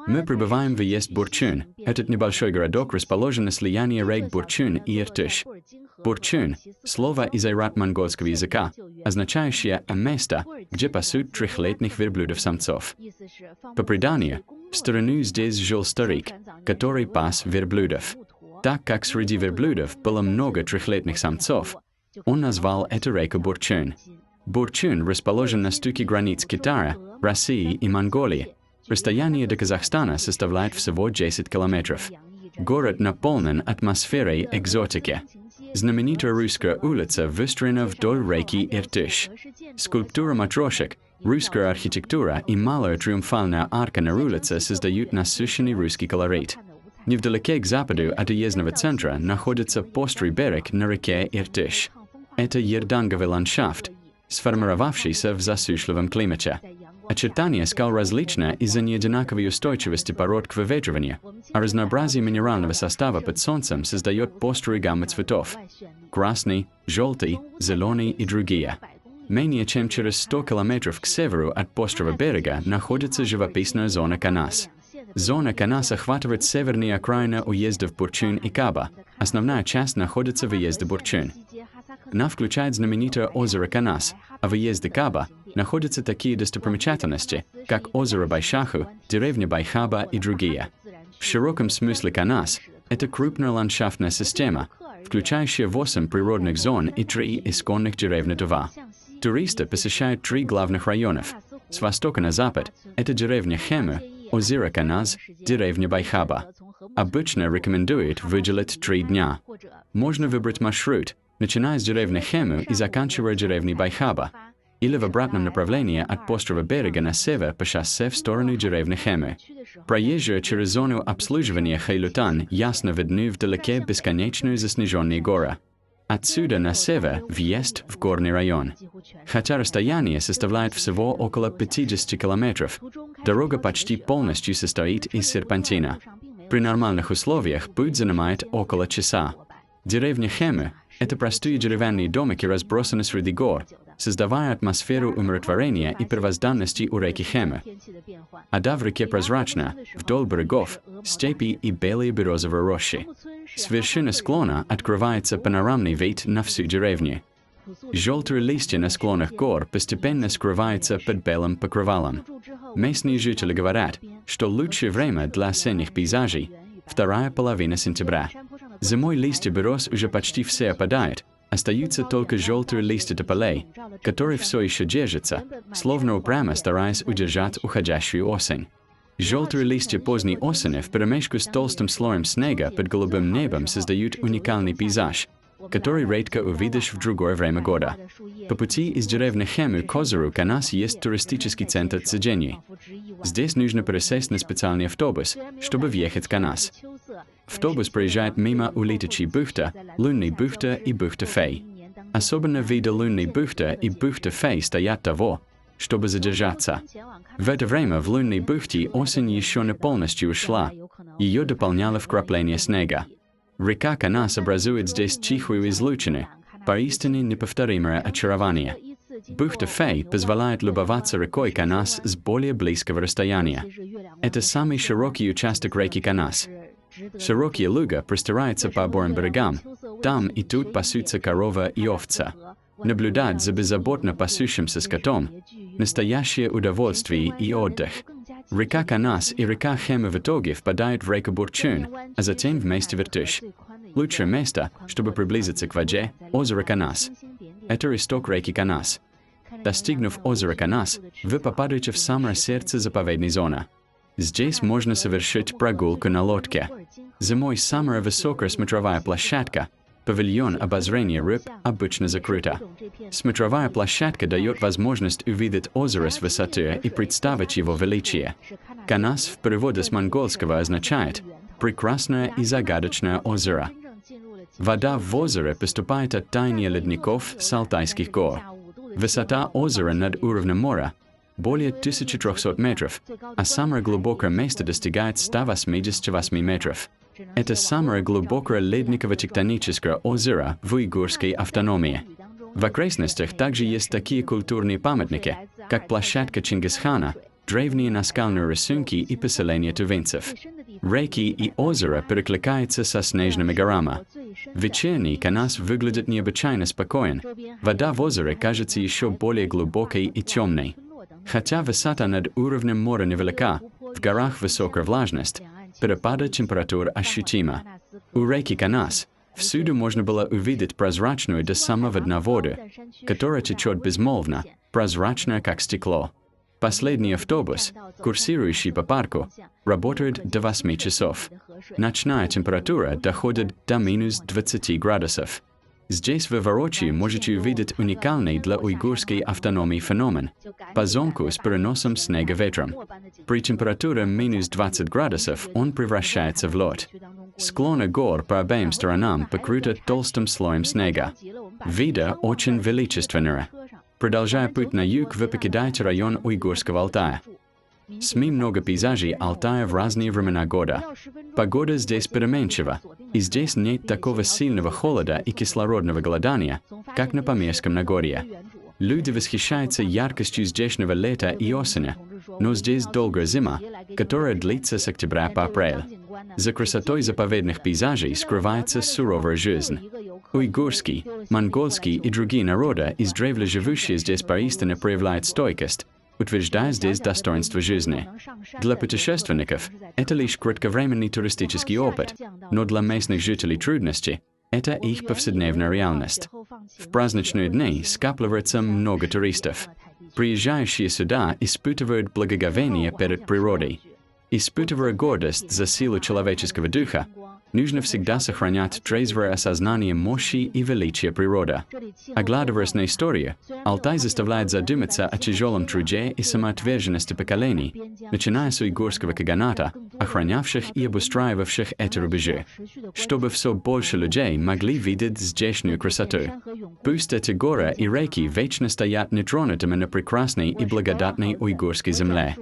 Мы прибываем в Уйгурский. Этот небольшой городок расположен на слиянии рек Бурчун и Иртыш. Бурчун – слово из айрат-монгольского языка, означающее «место, где пасут трехлетних верблюдов-самцов». По преданию, в старину здесь жил старик, который пас верблюдов. Так как среди верблюдов было много трехлетних самцов, он назвал эту реку Бурчун. Бурчун расположен на стыке границ Китая, России и Монголии. Расстояние до Казахстана составляет всего 10 километров. Город наполнен атмосферой экзотики. Знаменитая русская улица выстроена вдоль реки Иртыш. Скульптура матрошек, русская архитектура и малая триумфальная арка на улице создают насыщенный русский колорит. Невдалеке к западу от уездного центра находится острый берег на реке Иртыш. Это ерданговый ландшафт, сформировавшийся в засушливом климате. Очертания скал различны из-за неодинаковой устойчивости пород к выветриванию, а разнообразие минерального состава под солнцем создает пеструю гамму цветов – красный, желтый, зеленый и другие. Менее чем через 100 километров к северу от острого берега находится живописная зона Канас. Зона Канас охватывает северные окраины уездов Бурчун и Каба. Основная часть находится в уезде Бурчун. Она включает знаменитое озеро Канас, а в уезде Каба находятся такие достопримечательности, как озеро Байшаху, деревня Байхаба и другие. В широком смысле Канас – это крупная ландшафтная система, включающая 8 природных зон и 3 исконных деревни Тува. Туристы посещают 3 главных районов. С востока на запад – это деревня Хему, озеро Канас, деревня Байхаба. Обычно рекомендуют выделить 3 дня. Можно выбрать маршрут, начиная с деревни Хему и заканчивая деревней Байхаба, или в обратном направлении от острого берега на север по шоссе в сторону деревни Хему. Проезжая через зону обслуживания Хэйлютан ясно видны вдалеке бесконечные заснеженные горы. Отсюда на север въезд в горный район. Хотя расстояние составляет всего около 50 километров, дорога почти полностью состоит из серпантина. При нормальных условиях путь занимает около часа. Деревня Хему – это простые деревянные домики, разбросаны среди гор, создавая атмосферу умиротворения и первозданности у реки Хему. Вода в реке прозрачна, вдоль берегов – степи и белые березовые рощи. С вершины склона открывается панорамный вид на всю деревню. Желтые листья на склонах гор постепенно скрываются под белым покрывалом. Местные жители говорят, что лучшее время для осенних пейзажей – вторая половина сентября. Зимой листья берез уже почти все опадают, остаются только желтые листья тополей, которые все еще держатся, словно упрямо стараясь удержать уходящую осень. Желтые листья поздней осени вперемешку с толстым слоем снега под голубым небом создают уникальный пейзаж, который редко увидишь в другое время года. По пути из деревни Хему к озеру Канас есть туристический центр Цзэджэньи. Здесь нужно пересесть на специальный автобус, чтобы въехать в Канас. Автобус проезжает мимо Улиточьей бухты, Лунной бухты и бухты Фэй. Особенно виды Лунной бухты и бухты Фэй стоят того, чтобы задержаться. В это время в Лунной бухте осень еще не полностью ушла, ее дополняло вкрапление снега. Река Канас образует здесь тихую излучину, поистине неповторимое очарование. Бухта Фэй позволяет любоваться рекой Канас с более близкого расстояния. Это самый широкий участок реки Канас. Широкие луга простираются по обоим берегам, там и тут пасутся корова и овца. Наблюдать за беззаботно пасущимся скотом – настоящее удовольствие и отдых. Река Канас и река Хему в итоге впадают в реку Бурчун, а затем вместе в Иртыш. Лучшее место, чтобы приблизиться к воде – озеро Канас. Это исток реки Канас. Достигнув озера Канас, вы попадаете в самое сердце заповедной зоны. Здесь можно совершить прогулку на лодке. Зимой самая высокая смотровая площадка – павильон обозрения рыб обычно закрыта. Смотровая площадка дает возможность увидеть озеро с высоты и представить его величие. Канас в переводе с монгольского означает «прекрасное и загадочное озеро». Вода в озере поступает от таяния ледников с Алтайских гор. Высота озера над уровнем моря – более 1300 метров, а самое глубокое место достигает 188 метров. Это самое глубокое ледниково-тектоническое озеро в Уйгурской автономии. В окрестностях также есть такие культурные памятники, как площадка Чингисхана, древние наскальные рисунки и поселения тувинцев. Реки и озера перекликаются со снежными горами. Вечерний Канас выглядит необычайно спокоен. Вода в озере кажется еще более глубокой и темной. Хотя высота над уровнем моря невелика, в горах высокая влажность, перепады температур ощутимо. У реки Канас всюду можно было увидеть прозрачную до самого дна воду, которая течет безмолвно, прозрачная как стекло. Последний автобус, курсирующий по парку, работает до 8 часов. Ночная температура доходит до минус 20 градусов. Здесь вы воочию можете увидеть уникальный для уйгурской автономии феномен – поземку с переносом снега ветром. При температуре минус 20 градусов он превращается в лед. Склоны гор по обеим сторонам покрыты толстым слоем снега. Вида очень величественного. Продолжая путь на юг, вы покидаете район Уйгурского Алтая. СМИ много пейзажей Алтая в разные времена года. Погода здесь переменчива, и здесь нет такого сильного холода и кислородного голодания, как на Памирском Нагорье. Люди восхищаются яркостью здешнего лета и осени, но здесь долгая зима, которая длится с октября по апрель. За красотой заповедных пейзажей скрывается суровая жизнь. Уйгурский, монгольский и другие народы, издревле живущие здесь поистине проявляют стойкость, утверждая здесь достоинство жизни. Для путешественников это лишь кратковременный туристический опыт, но для местных жителей трудности это их повседневная реальность. В праздничные дни скапливается много туристов. Приезжающие сюда испытывают благоговение перед природой. Испытывая гордость за силу человеческого духа, нужно всегда сохранять трезвое осознание мощи и величия природы. Оглядываясь на историю, Алтай заставляет задуматься о тяжелом труде и самоотверженности поколений, начиная с уйгурского каганата, охранявших и обустраивавших эти рубежи, чтобы все больше людей могли видеть здешнюю красоту. Пусть эти горы и реки вечно стоят нетронутыми на прекрасной и благодатной уйгурской земле.